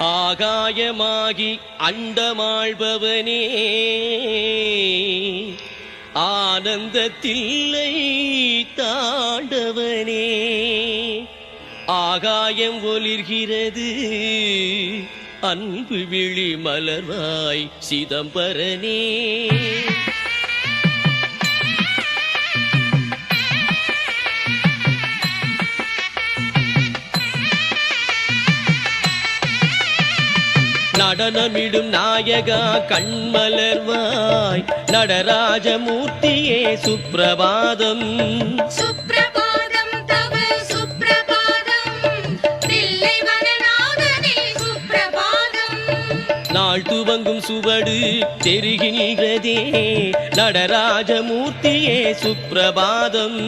ஆகாயமாகி அண்டமாழ்பவனே ஆனந்தத்தில்லை தாண்டவனே ஆகாயம் ஒளிர்கிறது அன்பு விழி மலர்வாய் சிதம்பரனே நடனமிடும் நாயகா கண்மலர்வாய் நடராஜமூர்த்தியே சுப்ரபாதம் சுப்ரபாதம் தவ சுப்ரபாதம் தில்லைவனநாதனே சுப்ரபாதம் நாள் துவங்கும் சுவடு தெரிகின்றதே நடராஜமூர்த்தியே சுப்ரபாதம்